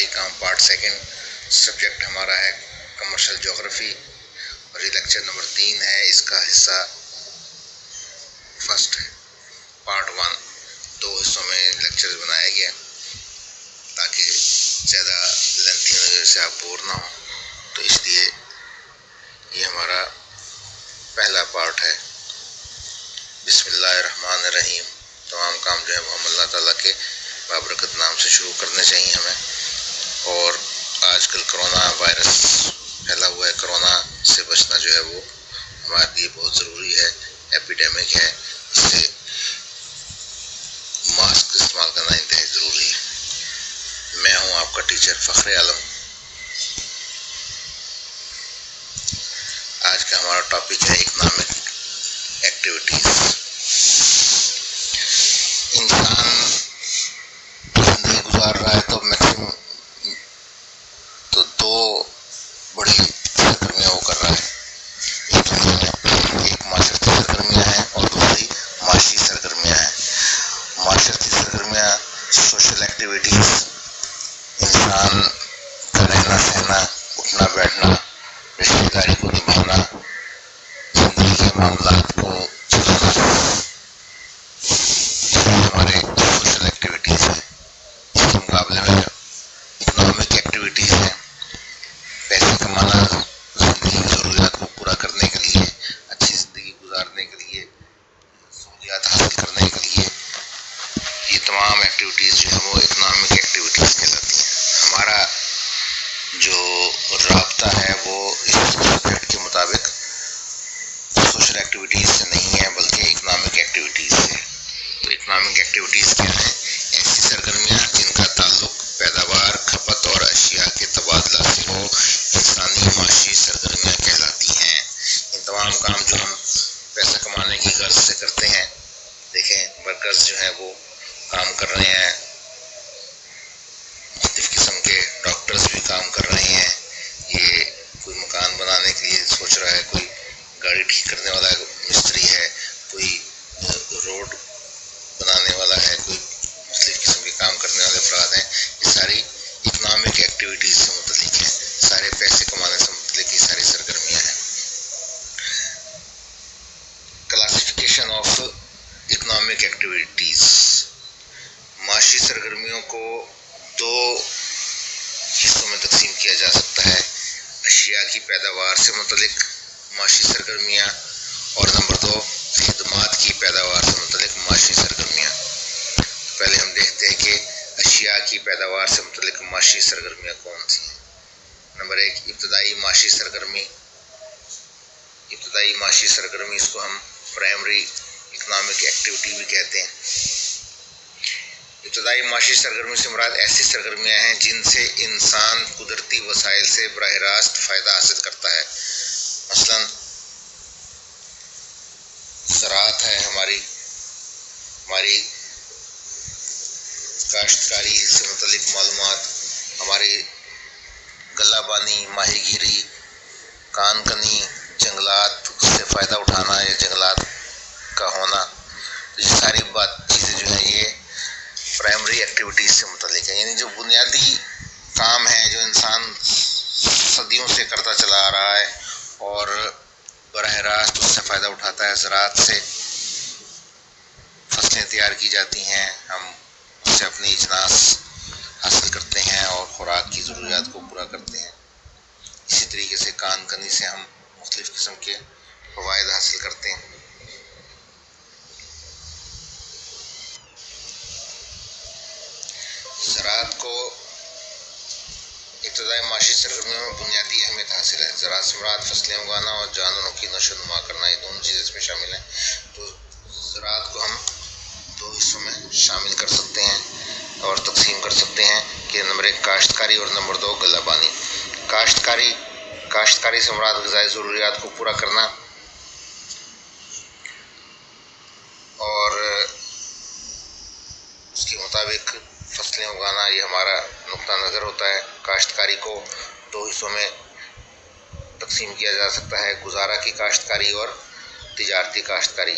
ابتدائی کام part second, subject ہمارا ہے کمرشل جغرافی، اور یہ لیکچر نمبر 3 ہے۔ اس کا حصہ فرسٹ ہے، پارٹ 1۔ 2 حصوں میں لیکچر بنایا گیا تاکہ زیادہ لینتھی نظر سے آپ بور نہ ہوں، تو اس لیے یہ ہمارا پہلا پارٹ ہے۔ بسم اللہ الرحمن الرحیم۔ تمام کام جو ہے وہ ہم اللہ تعالیٰ کے بابرکت نام سے شروع کرنے چاہیے ہمیں۔ اور آج کل کرونا وائرس پھیلا ہوا ہے، کرونا سے بچنا جو ہے وہ ہمارے لیے بہت ضروری ہے، ایپیڈیمک ہے، اس سے ماسک استعمال کرنا انتہائی ضروری ہے۔ میں ہوں آپ کا ٹیچر فخر عالم۔ آج کا ہمارا ٹاپک ہے اکنامک ایکٹیویٹیز۔ انسان زندگی گزار رہا ہے تو میکسیمم تو 2 بڑی سرگرمیاں وہ کر رہا ہے، ایک معاشرتی سرگرمیاں ہیں اور دوسری معاشی سرگرمیاں ہیں۔ معاشرتی سرگرمیاں سوشل ایکٹیویٹیز، انسان کا رہنا سہنا، اٹھنا بیٹھنا، رشتہ داری کو نبھانا، زندگی کے معاملات کو چلانا، یہ ہمارے سوشل ایکٹیویٹیز ہیں۔ اس کے مقابلے میں اکنامک ایکٹیویٹیز ہیں، پیسے کمانا، زندگی کی ضروریات کو پورا کرنے کے لیے، اچھی زندگی گزارنے کے لیے، سہولیات حاصل کرنے کے لیے، یہ تمام ایکٹیویٹیز جو ہیں وہ اکنامک ایکٹیویٹیز کہلاتی ہیں۔ ہمارا جو رابطہ ہے وہ اس سبجیکٹ کے مطابق سوشل ایکٹیویٹیز سے نہیں ہے بلکہ اکنامک ایکٹیویٹیز سے۔ تو اکنامک ایکٹیویٹیز کیا ہیں؟ ایسی سرگرمیاں جن کا تعلق پیداوار، کھپت اور اشیاء کے تبادلہ سے ہو، انسانی معاشی سرگرمیاں کہلاتی ہیں۔ ان تمام کام جو ہم پیسہ کمانے کی غرض سے کرتے ہیں، دیکھیں ورکرز جو ہیں وہ کام کر رہے ہیں، مختلف قسم کے ڈاکٹرز بھی کام کر رہے ہیں، یہ کوئی مکان بنانے کے لیے سوچ رہا ہے، کوئی گاڑی ٹھیک کرنے والا مستری ہے، کوئی روڈ بنانے والا ہے، کوئی مختلف قسم کے کام کرنے والے افراد ہیں۔ یہ ساری اکنامک ایکٹیویٹیز سے متعلق ہیں، سارے پیسے کمانے سے متعلق یہ ساری سرگرمیاں ہیں۔ Classification of economic activities. معاشی سرگرمیوں کو 2 حصوں میں تقسیم کیا جا سکتا ہے، اشیاء کی پیداوار سے متعلق معاشی سرگرمیاں، اور نمبر 2 خدمات کی پیداوار سے متعلق معاشی سرگرمیاں۔ پہلے ہم دیکھتے ہیں کہ اشیاء کی پیداوار سے متعلق معاشی سرگرمیاں کون سی ہیں۔ نمبر 1 ابتدائی معاشی سرگرمی۔ ابتدائی معاشی سرگرمی، اس کو ہم پرائمری اکنامک ایکٹیویٹی بھی کہتے ہیں۔ ابتدائی معاشی سرگرمی سے مراد ایسی سرگرمیاں ہیں جن سے انسان قدرتی وسائل سے براہ راست فائدہ حاصل کرتا ہے۔ مثلاً زراعت ہے، ہماری کاشتکاری سے متعلق معلومات، ہماری غلہ بانی، ماہی گیری، کان کنی، جنگلات سے فائدہ اٹھانا یا جنگلات کا ہونا، یہ ساری چیزیں جو ہیں یہ پرائمری ایکٹیویٹیز سے متعلق ہیں، یعنی جو بنیادی کام ہے جو انسان صدیوں سے کرتا چلا آ رہا ہے اور براہ راست اس سے فائدہ اٹھاتا ہے۔ زراعت سے فصلیں تیار کی جاتی ہیں، ہم اس سے اپنی اجناس حاصل کرتے ہیں اور خوراک کی ضروریات کو پورا کرتے ہیں۔ اسی طریقے سے کان کنی سے ہم مختلف قسم کے فوائد حاصل کرتے ہیں۔ زراعت کو ابتدائی معاشی سرگرمیوں میں بنیادی اہمیت حاصل ہے۔ زراعت سے مراد فصلیں اگانا اور جانوروں کی نشو و نما کرنا، یہ دونوں چیزیں اس میں شامل ہیں۔ تو زراعت کو ہم 2 حصوں میں شامل کر سکتے ہیں اور تقسیم کر سکتے ہیں کہ نمبر 1 کاشتکاری اور نمبر 2 غلہ بانی۔ کاشتکاری سے مراد غذائی ضروریات کو پورا کرنا اور اس کے مطابق فصلیں اگانا، یہ ہمارا نقطہ نظر ہوتا ہے۔ کاشتکاری کو 2 حصوں میں تقسیم کیا جا سکتا ہے، گزارا کی کاشتکاری اور تجارتی کاشتکاری۔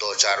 2-4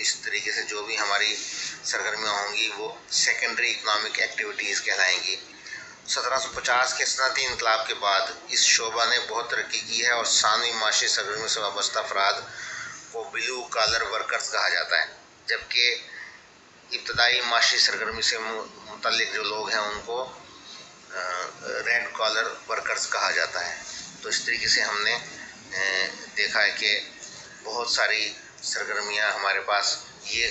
اس طریقے سے جو بھی ہماری سرگرمیاں ہوں گی وہ سیکنڈری اکنامک ایکٹیویٹیز کہلائیں گی۔ 1750 کے صنعتی انقلاب کے بعد اس شعبہ نے بہت ترقی کی ہے اور ثانوی معاشی سرگرمیوں سے وابستہ افراد کو بلو کالر ورکرز کہا جاتا ہے، جبکہ ابتدائی معاشی سرگرمی سے متعلق جو لوگ ہیں ان کو ریڈ کالر ورکرز کہا جاتا ہے۔ تو اس طریقے سے ہم نے دیکھا ہے کہ بہت ساری سرگرمیاں ہمارے پاس، یہ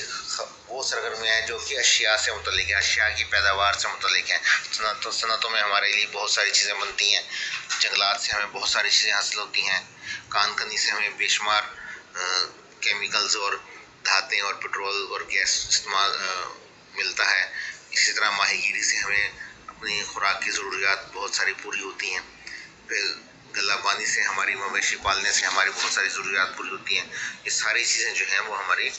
وہ سرگرمیاں ہیں جو کہ اشیاء سے متعلق ہیں، اشیاء کی پیداوار سے متعلق ہیں۔ صنعتوں میں ہمارے لیے بہت ساری چیزیں بنتی ہیں، جنگلات سے ہمیں بہت ساری چیزیں حاصل ہوتی ہیں، کان کنی سے ہمیں بے شمار کیمیکلز اور دھاتیں اور پٹرول اور گیس استعمال ملتا ہے۔ اسی طرح ماہی گیری سے ہمیں اپنی خوراک کی ضروریات بہت ساری پوری ہوتی ہیں۔ پھر غلہ بانی سے، ہماری مویشی پالنے سے ہماری بہت ساری ضروریات پوری ہوتی ہیں۔ یہ ساری چیزیں جو ہیں وہ ہماری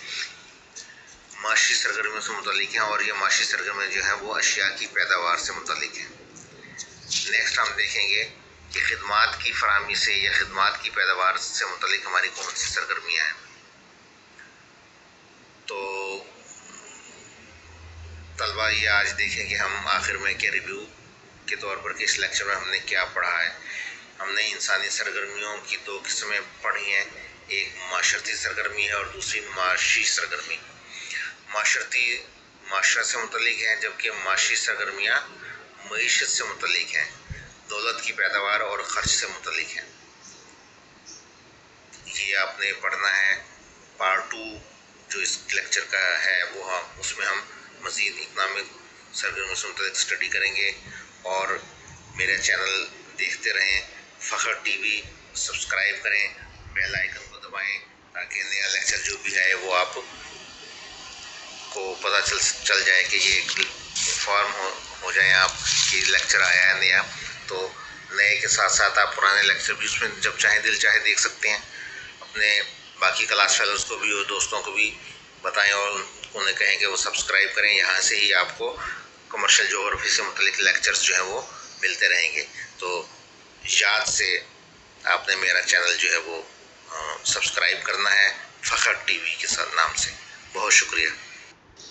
معاشی سرگرمیوں سے متعلق ہیں، اور یہ معاشی سرگرمیاں جو ہیں وہ اشیاء کی پیداوار سے متعلق ہیں۔ نیکسٹ ہم دیکھیں گے کہ خدمات کی فراہمی سے یا خدمات کی پیداوار سے متعلق ہماری کون سی سرگرمیاں ہیں۔ تو طلبہ یہ آج دیکھیں کہ ہم آخر میں کے ریویو کے طور پر کہ اس لیکچر میں ہم نے کیا پڑھا ہے۔ ہم نے انسانی سرگرمیوں کی دو قسمیں پڑھی ہیں، ایک معاشرتی سرگرمی ہے اور دوسری معاشی سرگرمی۔ معاشرتی معاشرت سے متعلق ہیں، جبکہ معاشی سرگرمیاں معیشت سے متعلق ہیں، دولت کی پیداوار اور خرچ سے متعلق ہیں۔ یہ آپ نے پڑھنا ہے۔ پارٹ 2 جو اس لیکچر کا ہے وہ اس میں ہم مزید اکنامک سرگرمیوں سے متعلق اسٹڈی کریں گے، اور میرے چینل دیکھتے رہیں، فخر ٹی وی سبسکرائب کریں، بیل آئیکن کو دبائیں تاکہ نیا لیکچر جو بھی ہے وہ آپ کو پتہ چل جائے کہ یہ انفارم ہو جائیں آپ کہ لیکچر آیا ہے نیا۔ تو نئے کے ساتھ ساتھ آپ پرانے لیکچر بھی اس میں جب چاہیں دل چاہے دیکھ سکتے ہیں۔ اپنے باقی کلاس فیلوز کو بھی اور دوستوں کو بھی بتائیں اور انہیں کہیں کہ وہ سبسکرائب کریں، یہاں سے ہی آپ کو کمرشل جغرافی سے متعلق لیکچرز جو ہیں وہ ملتے رہیں گے۔ تو یاد سے آپ نے میرا چینل جو ہے وہ سبسکرائب کرنا ہے، فخر ٹی وی کے نام سے۔ بہت شکریہ۔